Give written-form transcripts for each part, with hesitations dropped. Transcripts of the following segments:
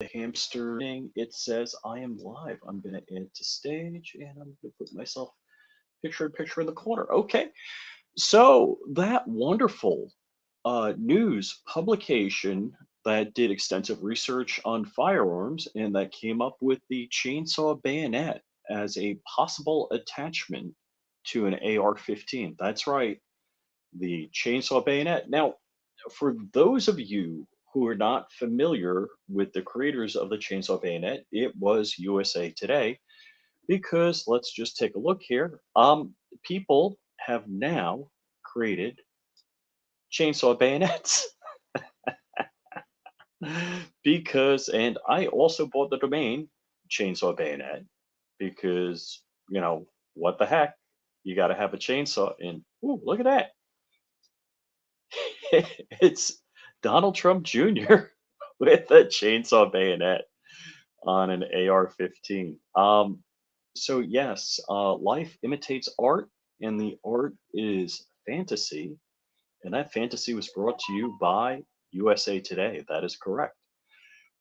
the hamster thing, it says I am live. I'm going to add to stage and I'm going to put myself picture in picture in the corner. Okay. So that wonderful news publication that did extensive research on firearms and that came up with the chainsaw bayonet as a possible attachment to an AR-15. That's right, the chainsaw bayonet. Now, for those of you who are not familiar with the creators of the chainsaw bayonet, it was USA Today because let's just take a look here. People have now created chainsaw bayonets because, and I also bought the domain chainsaw bayonet because, what the heck? You got to have a chainsaw. And ooh, look at that. It's Donald Trump Jr. with a chainsaw bayonet on an AR-15. So yes, life imitates art, and the art is fantasy, and that fantasy was brought to you by USA Today. That is correct.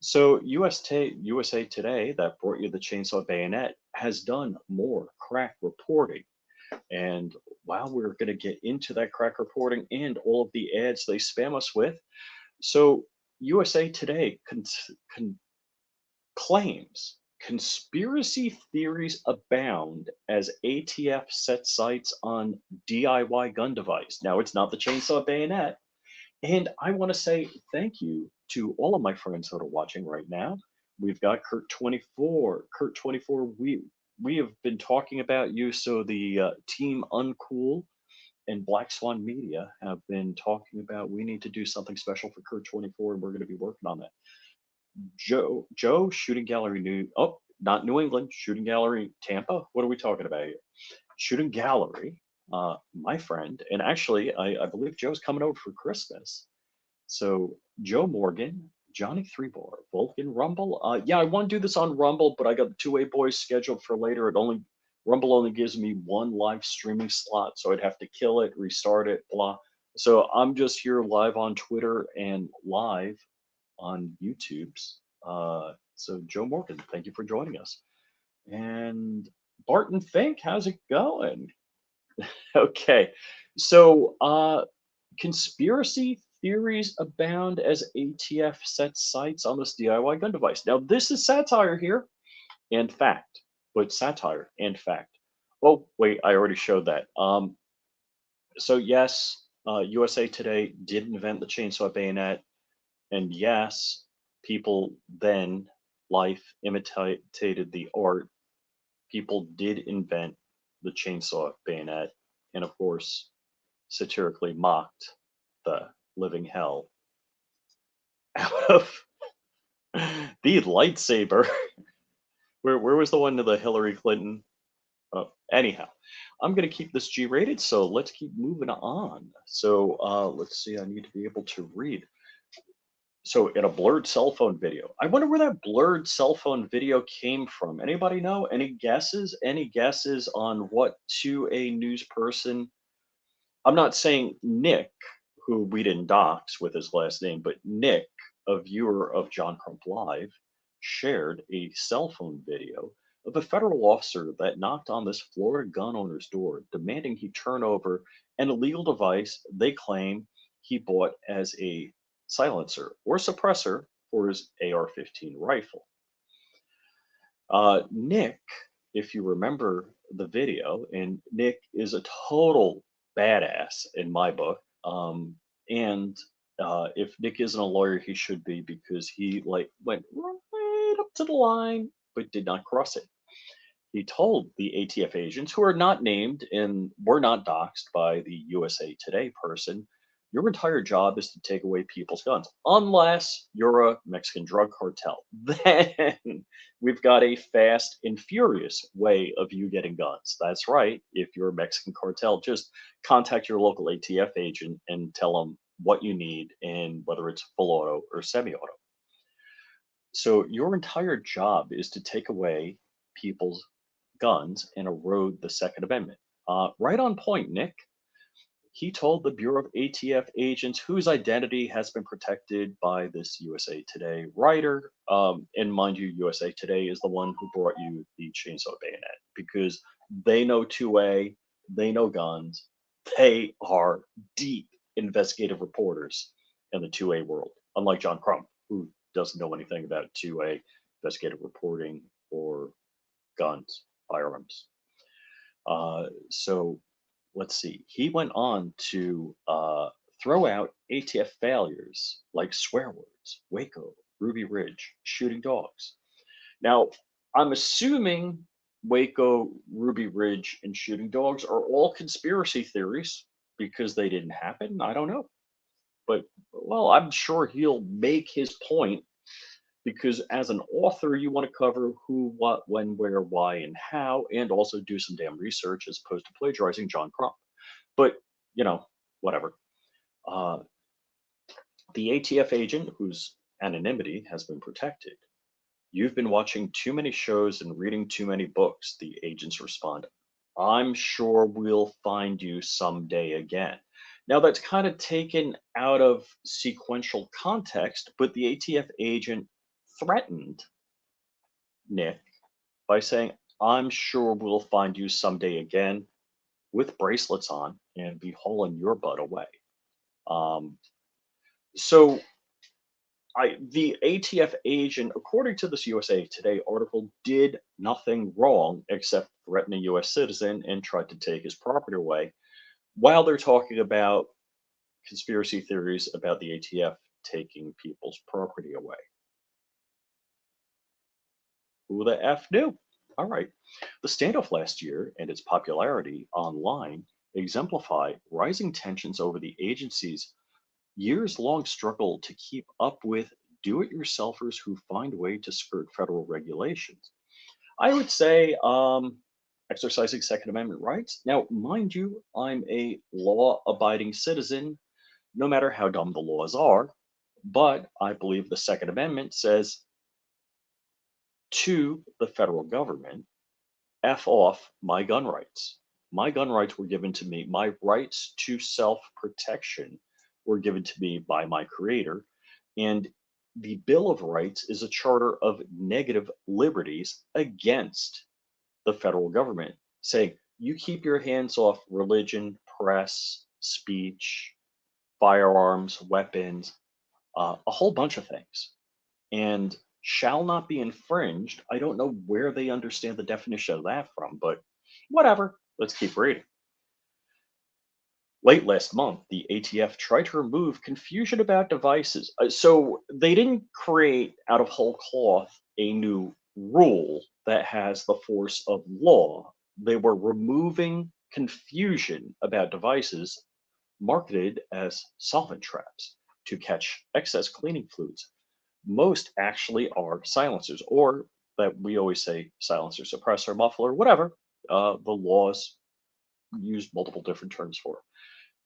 So USA Today, that brought you the chainsaw bayonet, has done more crack reporting. And while we're going to get into that crack reporting and all of the ads they spam us with, so USA Today claims conspiracy theories abound as ATF sets sights on DIY gun device. Now, it's not the chainsaw bayonet. And I want to say thank you to all of my friends that are watching right now. We've got Kurt24. Kurt24, we have been talking about you. So the team Uncool and Black Swan Media have been talking about we need to do something special for Kurt24, and we're going to be working on that. Joe, Shooting Gallery New. Oh, not New England, Shooting Gallery Tampa. What are we talking about here? Shooting Gallery, my friend, and actually, I believe Joe's coming over for Christmas. So Joe Morgan, Johnny Threebar, Vulcan Rumble. Yeah, I want to do this on Rumble, but I got the two-way boys scheduled for later. Rumble only gives me one live streaming slot, so I'd have to kill it, restart it, blah. So I'm just here live on Twitter and live on YouTube's. So Joe Morgan, thank you for joining us. And Barton Fink, how's it going? Okay, so conspiracy theories abound as ATF sets sights on this DIY gun device. Now, this is satire here and fact, but satire and fact. Oh, wait, I already showed that. So yes, USA Today did invent the chainsaw bayonet, and yes, people then life imitated the art. People did invent the chainsaw bayonet, and of course, satirically mocked the living hell out of the lightsaber. Where was the one to the Hillary Clinton? Anyhow, I'm gonna keep this G-rated, so let's keep moving on. So let's see. I need to be able to read. So in a blurred cell phone video, I wonder where that blurred cell phone video came from. Anybody know? Any guesses? Any guesses on what to a news person? I'm not saying Nick, who we didn't dox with his last name, but Nick, a viewer of John Crump Live, shared a cell phone video of a federal officer that knocked on this Florida gun owner's door, demanding he turn over an illegal device they claim he bought as a silencer or suppressor for his AR-15 rifle. Nick, if you remember the video, and Nick is a total badass in my book. And if Nick isn't a lawyer, he should be because he like went right up to the line but did not cross it. He told the ATF agents, who are not named and were not doxxed by the USA Today person, your entire job is to take away people's guns, unless you're a Mexican drug cartel. Then we've got a fast and furious way of you getting guns. That's right. If you're a Mexican cartel, just contact your local ATF agent and tell them what you need and whether it's full auto or semi auto. So your entire job is to take away people's guns and erode the Second Amendment. Right on point, Nick. He told the Bureau of ATF agents whose identity has been protected by this USA Today writer. And mind you, USA Today is the one who brought you the chainsaw bayonet because they know 2A, they know guns, they are deep investigative reporters in the 2A world, unlike John Crump, who doesn't know anything about 2A investigative reporting or guns, firearms. So let's see. He went on to throw out ATF failures like swear words, Waco, Ruby Ridge, shooting dogs. Now, I'm assuming Waco, Ruby Ridge, and shooting dogs are all conspiracy theories because they didn't happen. I don't know. But, well, I'm sure he'll make his point because as an author, you want to cover who, what, when, where, why, and how, and also do some damn research as opposed to plagiarizing John Crump. But, you know, whatever. Uh, the ATF agent whose anonymity has been protected. You've been watching too many shows and reading too many books, the agents respond. I'm sure we'll find you someday again. Now, that's kind of taken out of sequential context, but the ATF agent threatened Nick by saying, I'm sure we'll find you someday again with bracelets on and be hauling your butt away. Um, so the ATF agent, according to this USA Today article, did nothing wrong except threaten a US citizen and tried to take his property away while they're talking about conspiracy theories about the ATF taking people's property away. Who the F knew? All right. The standoff last year and its popularity online exemplify rising tensions over the agency's years long struggle to keep up with do it yourselfers who find a way to skirt federal regulations. I would say exercising Second Amendment rights. Now, mind you, I'm a law abiding citizen, no matter how dumb the laws are, but I believe the Second Amendment says to the federal government, F off my gun rights. My gun rights were given to me. My rights to self protection were given to me by my creator. And the Bill of Rights is a charter of negative liberties against the federal government, saying you keep your hands off religion, press, speech, firearms, weapons, a whole bunch of things. And shall not be infringed. I don't know where they understand the definition of that from, but whatever. Let's keep reading. Late last month, the ATF tried to remove confusion about devices. So they didn't create out of whole cloth a new rule that has the force of law. They were removing confusion about devices marketed as solvent traps to catch excess cleaning fluids. Most actually are silencers, or that we always say silencer, suppressor, muffler, whatever. The laws use multiple different terms for,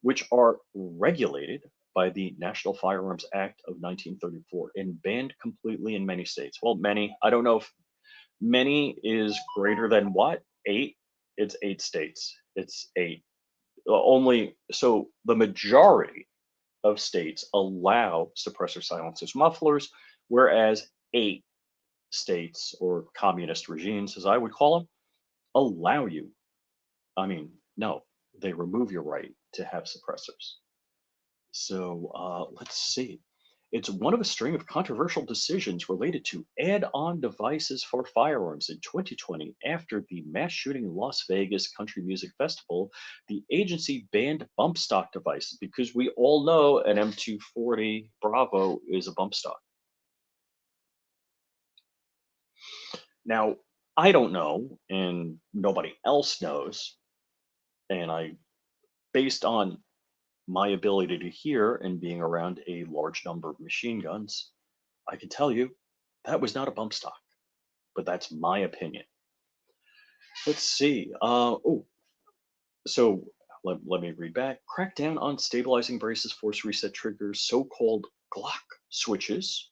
which are regulated by the National Firearms Act of 1934 and banned completely in many states. Well, many, I don't know if many is greater than what? Eight? It's 8 states. It's eight. Only, so the majority of states allow suppressor silencers mufflers, whereas 8 states or communist regimes, as I would call them, allow you. I mean, no, they remove your right to have suppressors. So let's see. It's one of a string of controversial decisions related to add on devices for firearms in 2020. After the mass shooting in Las Vegas Country Music Festival, the agency banned bump stock devices because we all know an M240 Bravo is a bump stock. Now, I don't know, and nobody else knows, and I, based on my ability to hear and being around a large number of machine guns, I can tell you that was not a bump stock, but that's my opinion. Let's see. So let me read back. Crackdown on stabilizing braces, force reset triggers, so-called Glock switches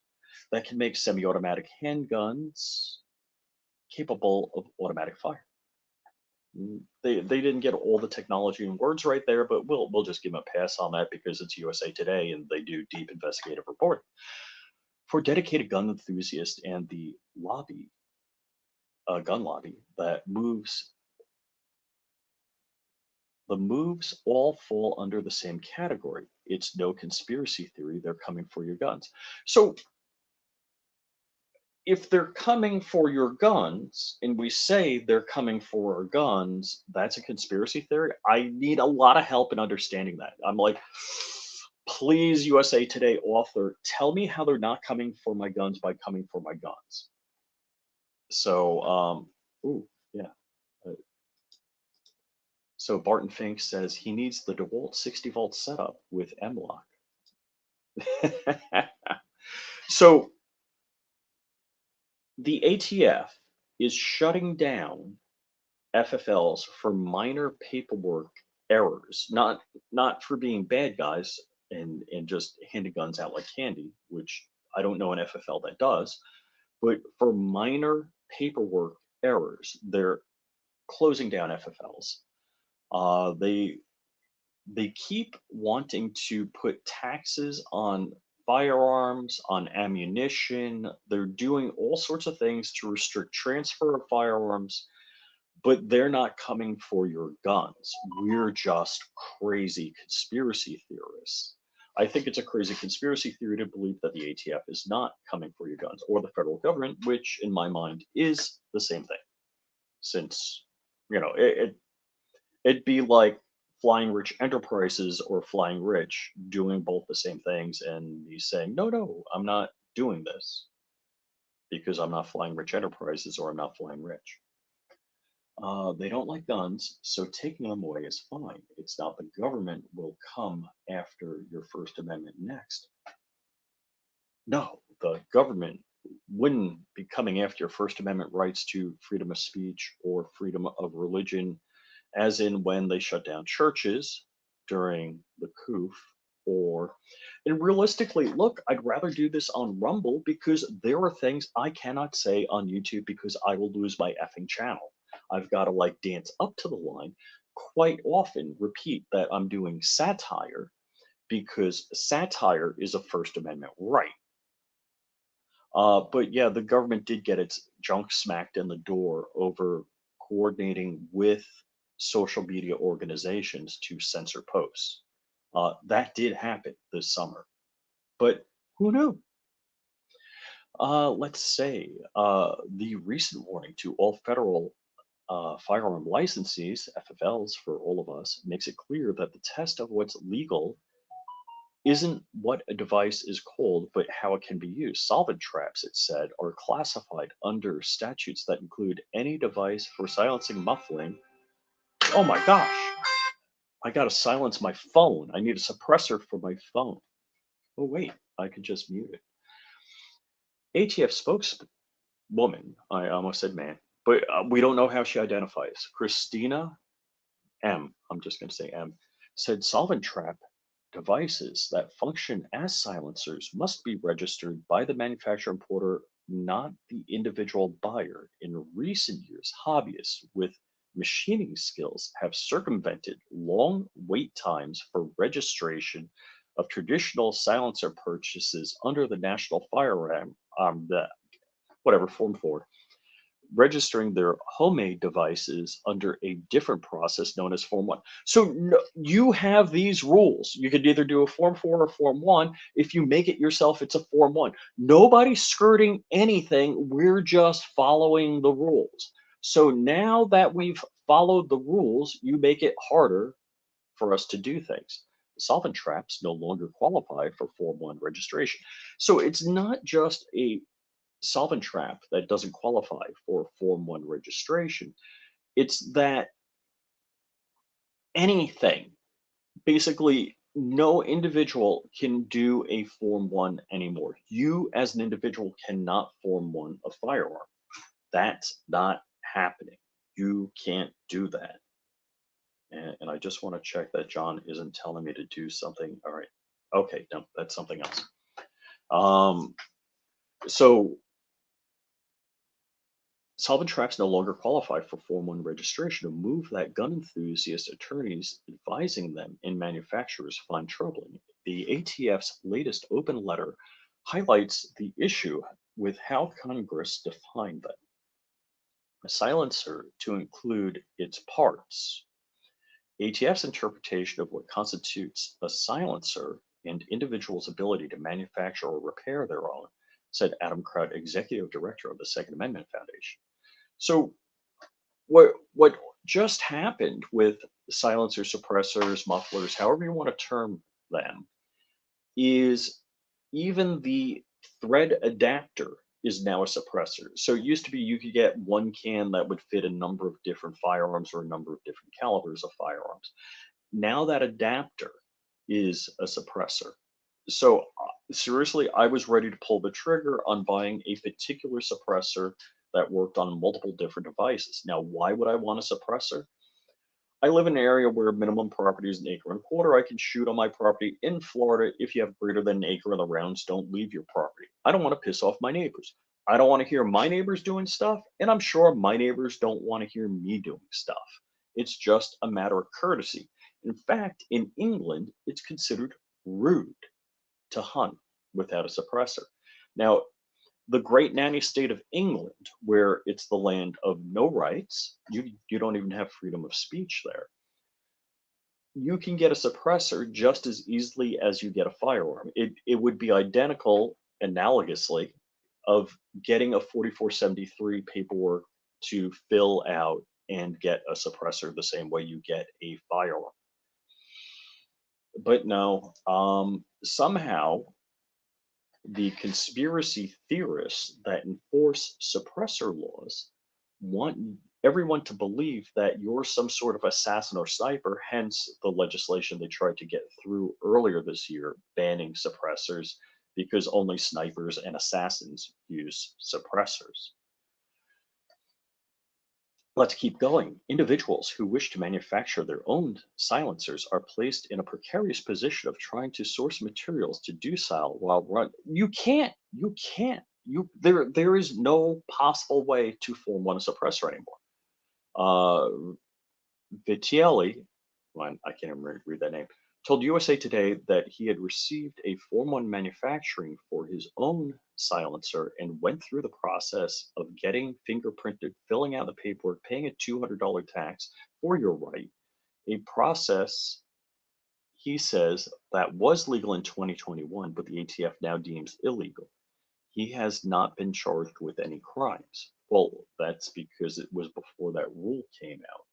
that can make semi-automatic handguns capable of automatic fire. They didn't get all the technology and words right there, but we'll just give them a pass on that because it's USA Today and they do deep investigative reporting. For dedicated gun enthusiasts and the lobby, gun lobby that moves, the moves all fall under the same category. It's no conspiracy theory. They're coming for your guns. So if they're coming for your guns and we say they're coming for our guns, that's a conspiracy theory. I need a lot of help in understanding that. I'm like, please, USA Today author, tell me how they're not coming for my guns by coming for my guns. So, ooh, yeah. uh, So Barton Fink says he needs the DeWalt 60-volt setup with M-Lock. So the ATF is shutting down FFLs for minor paperwork errors, not for being bad guys and just handing guns out like candy, which I don't know an FFL that does, but for minor paperwork errors, they're closing down FFLs. They keep wanting to put taxes on firearms, on ammunition. They're doing all sorts of things to restrict transfer of firearms, but they're not coming for your guns. We're just crazy conspiracy theorists. I think it's a crazy conspiracy theory to believe that the ATF is not coming for your guns or the federal government, which in my mind is the same thing. Since, it'd be like Flying Rich Enterprises or Flying Rich doing both the same things and me saying, no, no, I'm not doing this because I'm not Flying Rich Enterprises or I'm not Flying Rich. They don't like guns, so taking them away is fine. It's not the government will come after your First Amendment next. No, the government wouldn't be coming after your First Amendment rights to freedom of speech or freedom of religion, as in when they shut down churches during the coup. Or, and realistically, look, I'd rather do this on Rumble because there are things I cannot say on YouTube because I will lose my effing channel. I've got to like dance up to the line, quite often repeat that I'm doing satire because satire is a First Amendment right. But yeah, the government did get its junk smacked in the door over coordinating with social media organizations to censor posts. That did happen this summer, but who knew? Let's say the recent warning to all federal firearm licensees, FFLs for all of us, makes it clear that the test of what's legal isn't what a device is called, but how it can be used. Solvent traps, it said, are classified under statutes that include any device for silencing muffling. Oh my gosh, I gotta silence my phone. I need a suppressor for my phone. Oh, wait, I could just mute it. ATF spokeswoman, I almost said man, but we don't know how she identifies. Christina M, I'm just going to say M, said solvent trap devices that function as silencers must be registered by the manufacturer importer, not the individual buyer. In recent years, hobbyists with machining skills have circumvented long wait times for registration of traditional silencer purchases under the National Firearm, whatever, Form 4, registering their homemade devices under a different process known as Form 1. So you have these rules. You could either do a Form 4 or Form 1. If you make it yourself, it's a Form 1. Nobody's skirting anything. We're just following the rules. So now that we've followed the rules, you make it harder for us to do things. Solvent traps no longer qualify for Form 1 registration. So it's not just a solvent trap that doesn't qualify for Form 1 registration. It's that anything, basically, no individual can do a Form 1 anymore. You, as an individual, cannot Form 1 a firearm. That's not happening. You can't do that. And I just want to check that John isn't telling me to do something. All right. Okay, no, that's something else. Um, so Solvent traps no longer qualify for Form 1 registration, a move that gun enthusiast attorneys advising them and manufacturers find troubling. The ATF's latest open letter highlights the issue with how Congress defined them. A silencer to include its parts. ATF's interpretation of what constitutes a silencer and individuals' ability to manufacture or repair their own, said Adam Kraut, executive director of the Second Amendment Foundation. So what just happened with silencers, suppressors, mufflers, however you want to term them, is even the thread adapter is now a suppressor. So it used to be you could get one can that would fit a number of different firearms or a number of different calibers of firearms. Now that adapter is a suppressor. So seriously, I was ready to pull the trigger on buying a particular suppressor that worked on multiple different devices. Now, why would I want a suppressor? I live in an area where minimum property is an acre and a quarter. I can shoot on my property in Florida. If you have greater than an acre, the rounds don't leave your property. I don't want to piss off my neighbors. I don't want to hear my neighbors doing stuff, and I'm sure my neighbors don't want to hear me doing stuff. It's just a matter of courtesy. In fact, in England, it's considered rude to hunt without a suppressor. Now, the great nanny state of England, where it's the land of no rights, you don't even have freedom of speech there. You can get a suppressor just as easily as you get a firearm. It would be identical, analogously, of getting a 4473 paperwork to fill out and get a suppressor the same way you get a firearm. But no, somehow the conspiracy theorists that enforce suppressor laws want everyone to believe that you're some sort of assassin or sniper, hence the legislation they tried to get through earlier this year banning suppressors because only snipers and assassins use suppressors. Let's keep going. Individuals who wish to manufacture their own silencers are placed in a precarious position of trying to source materials to do so while run. There is no possible way to form one suppressor anymore. Vitielli, well, I can't even read that name, told USA Today that he had received a Form 1 manufacturing for his own silencer and went through the process of getting fingerprinted, filling out the paperwork, paying a $200 tax for your right, a process he says that was legal in 2021, but the ATF now deems illegal. He has not been charged with any crimes. Well, that's because it was before that rule came out.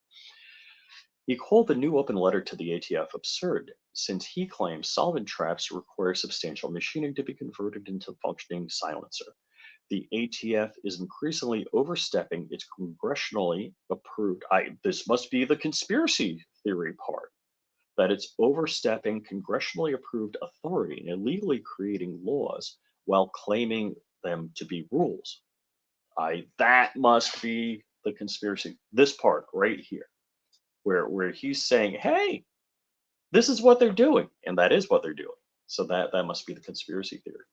He called the new open letter to the ATF absurd, since he claims solvent traps require substantial machining to be converted into a functioning silencer. The ATF is increasingly overstepping its congressionally approved. This must be the conspiracy theory part, that it's overstepping congressionally approved authority and illegally creating laws while claiming them to be rules. That must be the conspiracy. This part right here, where he's saying, "Hey, this is what they're doing," and that is what they're doing. So that must be the conspiracy theory.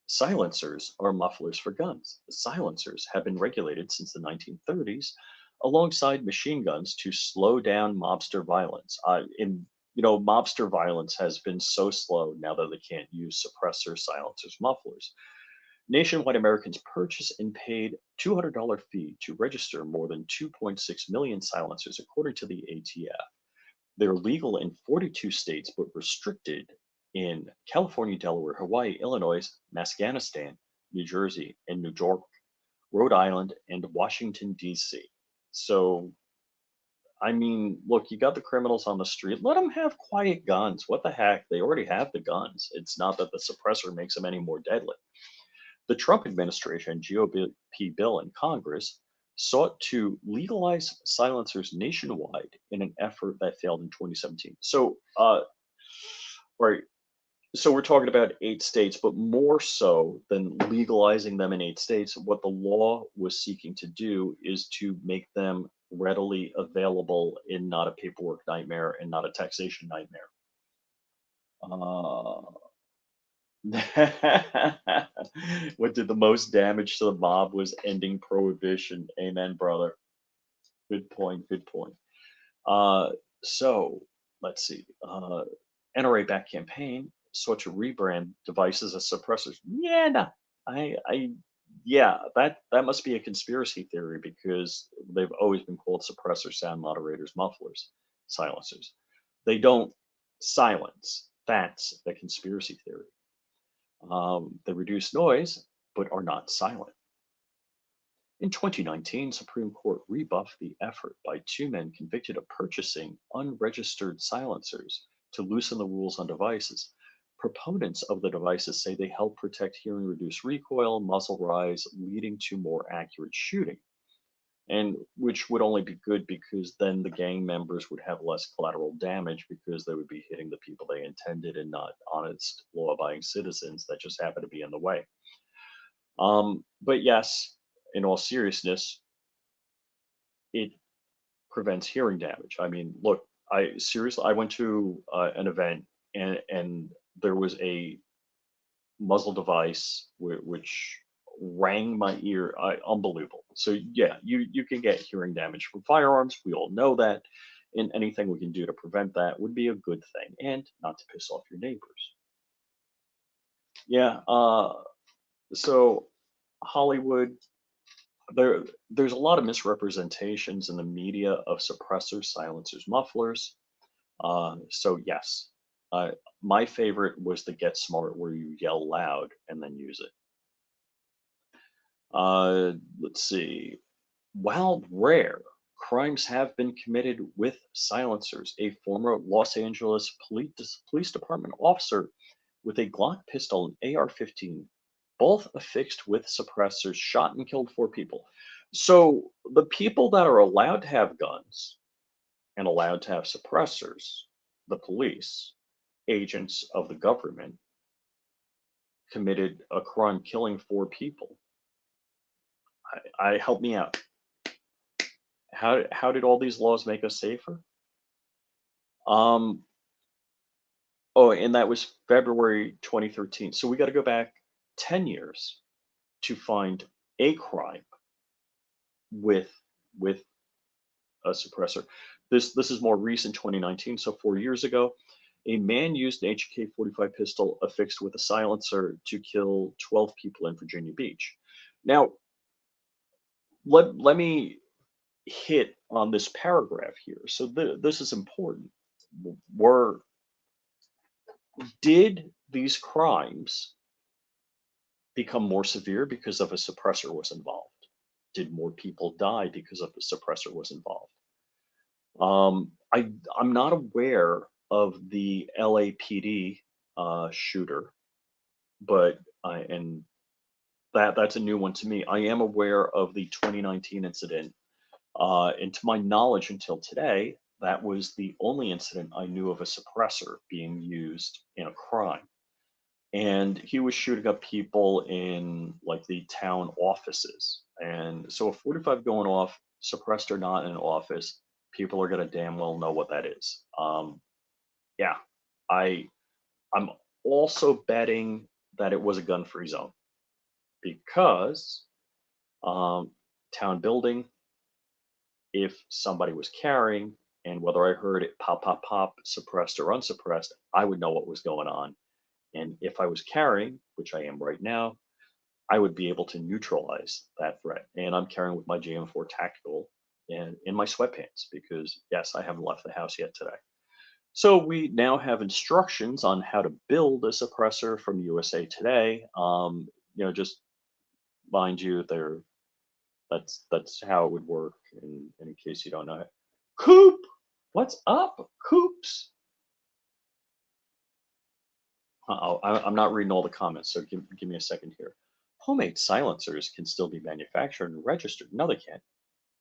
Silencers are mufflers for guns. Silencers have been regulated since the 1930s, alongside machine guns to slow down mobster violence. Mobster violence has been so slow now that they can't use suppressors, silencers, mufflers. Nationwide Americans purchased and paid $200 fee to register more than 2.6 million silencers, according to the ATF. They're legal in 42 states, but restricted in California, Delaware, Hawaii, Illinois, Afghanistan, New Jersey, and New York, Rhode Island, and Washington, D.C. So, I mean, look, you got the criminals on the street. Let them have quiet guns. What the heck? They already have the guns. It's not that the suppressor makes them any more deadly. The Trump administration GOP bill in Congress sought to legalize silencers nationwide in an effort that failed in 2017. Right. So we're talking about 8 states, but more so than legalizing them in 8 states, what the law was seeking to do is to make them readily available in not a paperwork nightmare and not a taxation nightmare. Uh, What did the most damage to the mob was ending prohibition. Amen, brother. Good point. Good point. Uh, so let's see. NRA back campaign sought to rebrand devices as suppressors. Yeah, no, I, yeah, that must be a conspiracy theory because they've always been called suppressor sound moderators, mufflers, silencers. They don't silence. That's the conspiracy theory. They reduce noise, but are not silent. In 2019, Supreme Court rebuffed the effort by two men convicted of purchasing unregistered silencers to loosen the rules on devices. Proponents of the devices say they help protect hearing, reduce recoil, muzzle rise, leading to more accurate shooting. And which would only be good because then the gang members would have less collateral damage because they would be hitting the people they intended and not honest, law abiding citizens that just happen to be in the way. But yes, in all seriousness, it prevents hearing damage. I mean, look, I seriously, I went to an event and there was a muzzle device which rang my ear. Unbelievable. So yeah, you can get hearing damage from firearms. We all know that, and anything we can do to prevent that would be a good thing, and not to piss off your neighbors. Yeah. So Hollywood, there's a lot of misrepresentations in the media of suppressors, silencers, mufflers. So yes, uh, my favorite was the Get Smart, where you yell loud and then use it. Let's see. While rare, crimes have been committed with silencers. A former Los Angeles police department officer with a Glock pistol and AR-15, both affixed with suppressors, shot and killed four people. So the people that are allowed to have guns and allowed to have suppressors, the police, agents of the government, committed a crime killing four people. I help me out. How did all these laws make us safer? Um, oh, and that was February 2013. So we got to go back 10 years to find a crime with with a suppressor. This is more recent, 2019. So 4 years ago, a man used an HK-45 pistol affixed with a silencer to kill 12 people in Virginia Beach. Now, let me hit on this paragraph here. So this is important. Were Did these crimes become more severe because of a suppressor was involved? Did more people die because of the suppressor was involved? I'm not aware of the LAPD shooter, but and that's a new one to me. I am aware of the 2019 incident, and to my knowledge, until today, that was the only incident I knew of a suppressor being used in a crime. And he was shooting up people in like the town offices. And so a 45 going off, suppressed or not in an office, people are gonna damn well know what that is. Yeah, I I'm also betting that it was a gun-free zone because um, town building, if somebody was carrying and whether I heard it pop, pop, pop, suppressed or unsuppressed, I would know what was going on. And if I was carrying, which I am right now, I would be able to neutralize that threat. And I'm carrying with my GM4 tactical and in my sweatpants because yes, I haven't left the house yet today. So we now have instructions on how to build a suppressor from USA Today. Just mind you, that's how it would work. In case you don't know it. Coop, what's up, Coops? I'm not reading all the comments, so give me a second here. Homemade silencers can still be manufactured and registered. No, they can't.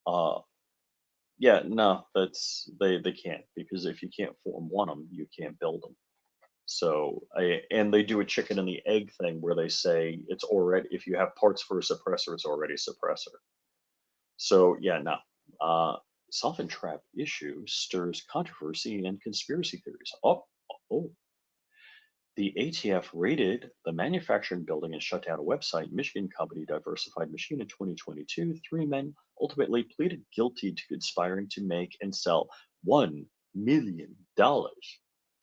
Uh, yeah, no, they can't because if you can't form one of them, you can't build them. So and they do a chicken and the egg thing where they say it's already if you have parts for a suppressor, it's already a suppressor. So yeah, no. Uh, Soften trap issue stirs controversy and conspiracy theories. Oh, The ATF raided the manufacturing building and shut down a website. Michigan company Diversified Machine in 2022. Three men ultimately pleaded guilty to conspiring to make and sell $1 million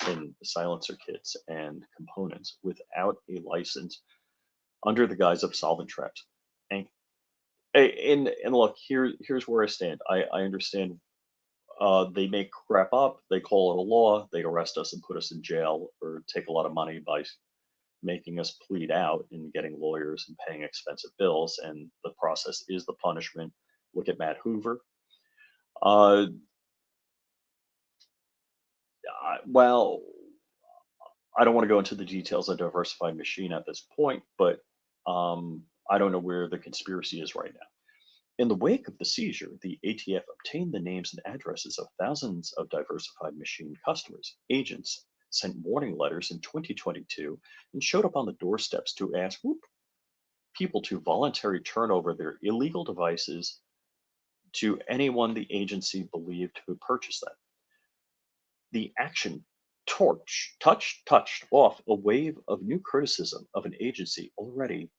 in silencer kits and components without a license under the guise of solvent traps. And and look, here's where I stand. I understand they make crap up, they call it a law, they arrest us and put us in jail or take a lot of money by making us plead out and getting lawyers and paying expensive bills. And the process is the punishment. Look at Matt Hoover. Uh, well, I don't want to go into the details of Diversified Machine at this point, but I don't know where the conspiracy is right now. In the wake of the seizure, the ATF obtained the names and addresses of thousands of Diversified Machine customers. Agents sent warning letters in 2022 and showed up on the doorsteps to ask people to voluntarily turn over their illegal devices to anyone the agency believed who purchased them. The action touched off a wave of new criticism of an agency already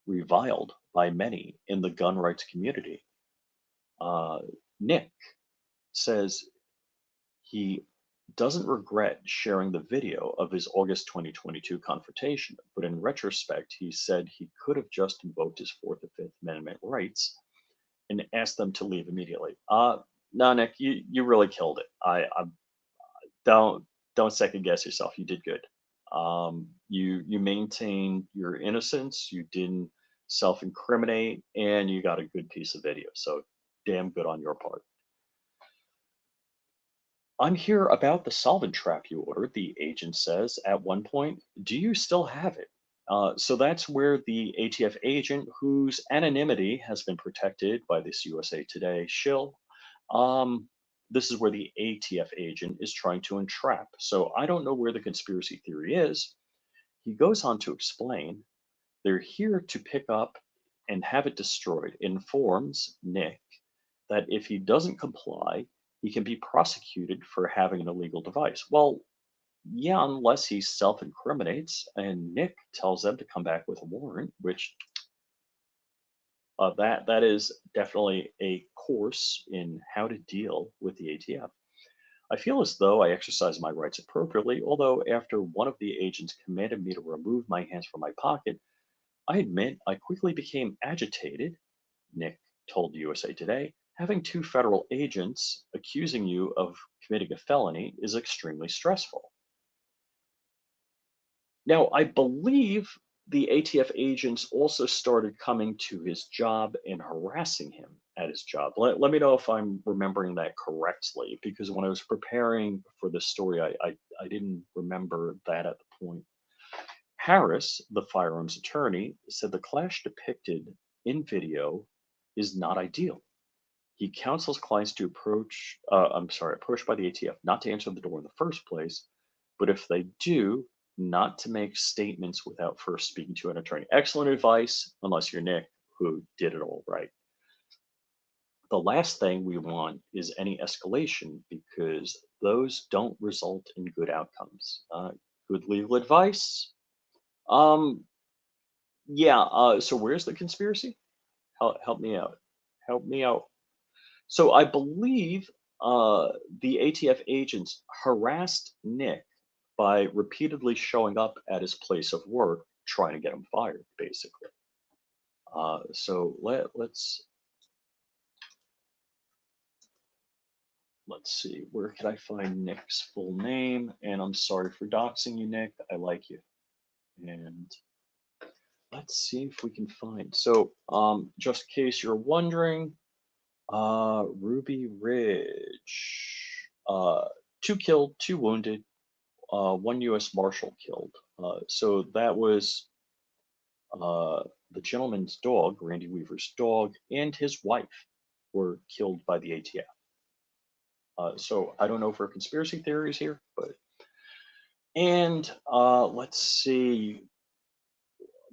reviled by many in the gun rights community. Uh, Nick says he doesn't regret sharing the video of his August 2022 confrontation, but in retrospect, he said he could have just invoked his Fourth and Fifth Amendment rights and asked them to leave immediately. No, Nick, you really killed it. I don't second guess yourself. You did good. You maintained your innocence. You didn't self-incriminate, and you got a good piece of video. So damn good on your part. I'm here about the solvent trap you ordered, the agent says at one point. Do you still have it? So that's where the ATF agent, whose anonymity has been protected by this USA Today shill, um, this is where the ATF agent is trying to entrap. So I don't know where the conspiracy theory is. He goes on to explain they're here to pick up and have it destroyed. Informs Nick that if he doesn't comply, he can be prosecuted for having an illegal device. Well, yeah, unless he self incriminates and Nick tells them to come back with a warrant, which that is definitely a course in how to deal with the ATF. I feel as though I exercise my rights appropriately, although after one of the agents commanded me to remove my hands from my pocket, I admit I quickly became agitated, Nick told USA Today. Having two federal agents accusing you of committing a felony is extremely stressful. Now, I believe the ATF agents also started coming to his job and harassing him at his job. Let me know if I'm remembering that correctly, because when I was preparing for this story, I didn't remember that at the point. Harris, the firearms attorney, said the clash depicted in video is not ideal. He counsels clients to approached by the ATF not to answer the door in the first place, but if they do, not to make statements without first speaking to an attorney. Excellent advice, unless you're Nick, who did it all right. The last thing we want is any escalation because those don't result in good outcomes. Good legal advice. Um, yeah. So where's the conspiracy? Help me out. Help me out. So I believe the ATF agents harassed Nick by repeatedly showing up at his place of work, trying to get him fired, basically. So let's see, where can I find Nick's full name? And I'm sorry for doxing you, Nick. I like you. And let's see if we can find. So, just in case you're wondering, Ruby Ridge, two killed, two wounded, one U.S. Marshal killed. So that was the gentleman's dog, Randy Weaver's dog, and his wife were killed by the ATF. So I don't know if we're conspiracy theories here, but and let's see,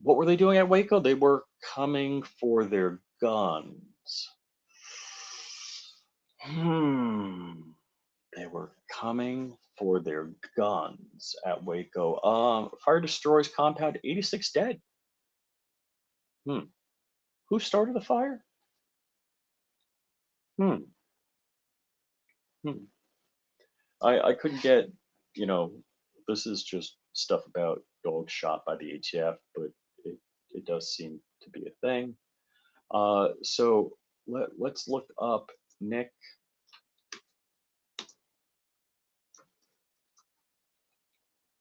what were they doing at Waco? They were coming for their guns. Hmm. They were coming for their guns at Waco. Fire destroys compound, 86 dead. Hmm. Who started the fire? Hmm. Hmm. I couldn't get, you know, this is just stuff about dogs shot by the ATF, but it, it does seem to be a thing. So let's look up Nick.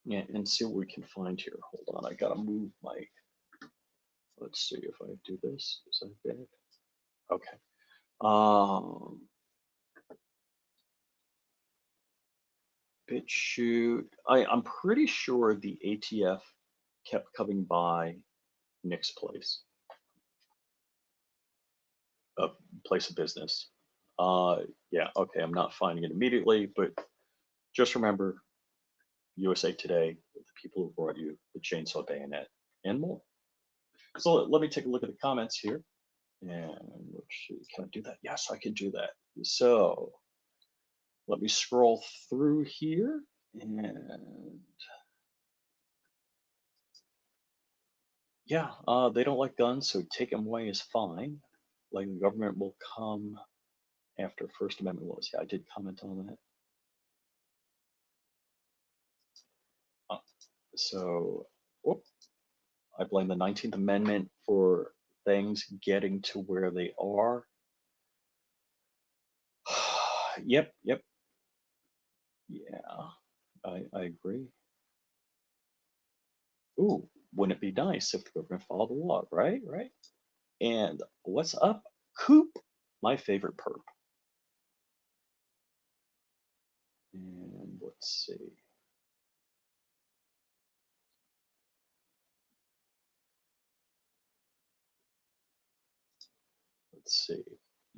Yeah, and see what we can find here. Hold on, I gotta move my. Let's see if I do this. Is that bad? Okay. Um, BitChute. I'm pretty sure the ATF kept coming by Nick's place, a place of business. Yeah, okay. I'm not finding it immediately, but just remember USA Today, the people who brought you the chainsaw bayonet and more. So let me take a look at the comments here. And let's see, can I do that? Yes, I can do that. So let me scroll through here and yeah, they don't like guns, so take them away is fine. Like the government will come after First Amendment laws. Yeah, I did comment on that. Uh, so, whoop, I blame the 19th Amendment for things getting to where they are. Yep, yep, yeah, I agree. Ooh, wouldn't it be nice if the government followed the law, right? Right. And what's up, Coop? My favorite perp. And let's see. Let's see.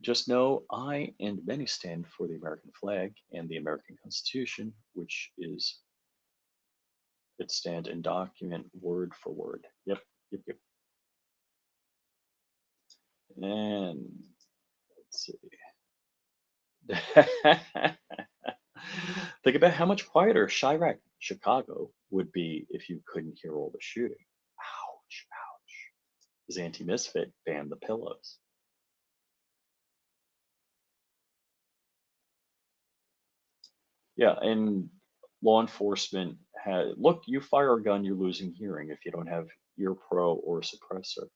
Just know I and many stand for the American flag and the American Constitution, which is it stand and document word for word. Yep, yep, yep. And let's see. Think about how much quieter Chirac, Chicago would be if you couldn't hear all the shooting. Ouch, ouch. His anti-misfit banned the pillows. Yeah, and law enforcement had look, you fire a gun, you're losing hearing if you don't have ear pro or suppressor.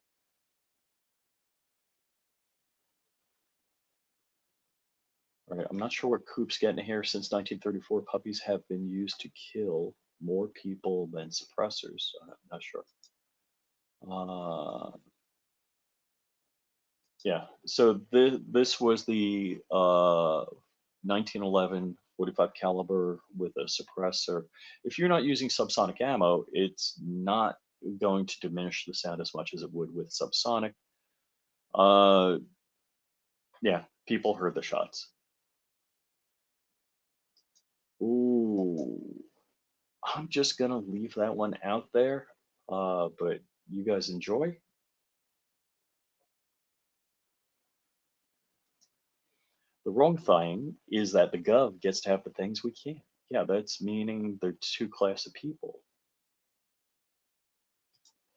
Right. I'm not sure what Coop's getting here. Since 1934, puppies have been used to kill more people than suppressors. I'm not sure. Uh, yeah. So this was the 1911 45 caliber with a suppressor. If you're not using subsonic ammo, it's not going to diminish the sound as much as it would with subsonic. Uh, yeah, people heard the shots. Ooh, I'm just gonna leave that one out there. But you guys enjoy. The wrong thing is that the gov gets to have the things we can't. Yeah, that's meaning they're two class of people.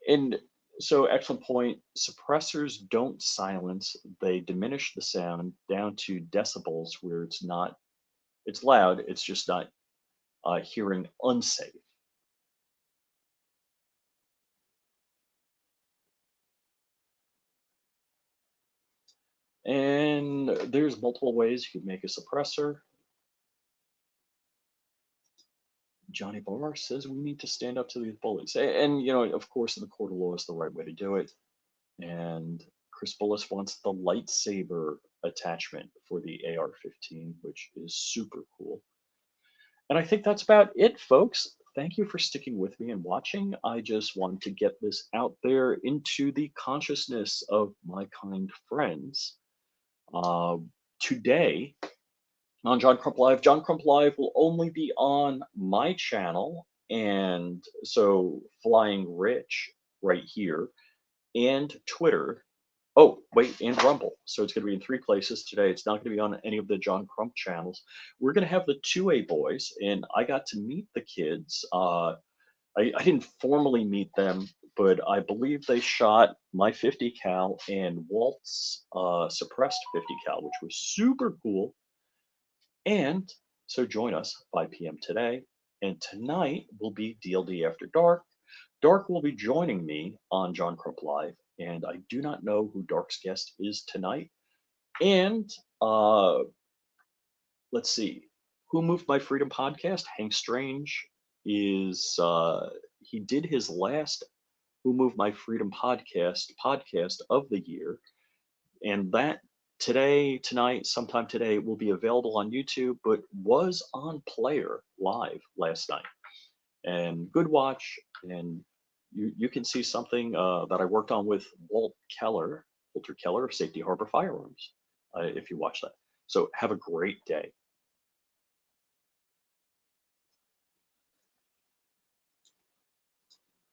And so, excellent point. Suppressors don't silence; they diminish the sound down to decibels where it's not. It's loud. It's just not hearing unsafe. And there's multiple ways you could make a suppressor. Johnny Barr says we need to stand up to these bullies. And, you know, of course, in the court of law is the right way to do it. And Chris Bullis wants the lightsaber attachment for the AR-15, which is super cool. And I think that's about it, folks. Thank you for sticking with me and watching. I just wanted to get this out there into the consciousness of my kind friends. Uh, Today, on John Crump Live. John Crump Live will only be on my channel, and so Flying Rich right here, and Twitter. Oh, wait, and Rumble. So it's going to be in 3 places today. It's not going to be on any of the John Crump channels. We're going to have the 2A boys, and I got to meet the kids. I didn't formally meet them, but I believe they shot my 50 cal and Walt's suppressed 50 cal, which was super cool. And so join us 5 p.m. today. And tonight will be DLD After Dark. Dark will be joining me on John Crump Live, and I do not know who Dark's guest is tonight. And uh, let's see, Who Moved My Freedom podcast. Hank Strange is he did his last Who Moved My Freedom podcast of the year, and that tonight, sometime today, will be available on YouTube, but was on Player live last night. And good watch, and you can see something that I worked on with Walter Keller of Safety Harbor Firearms, if you watch that. So have a great day.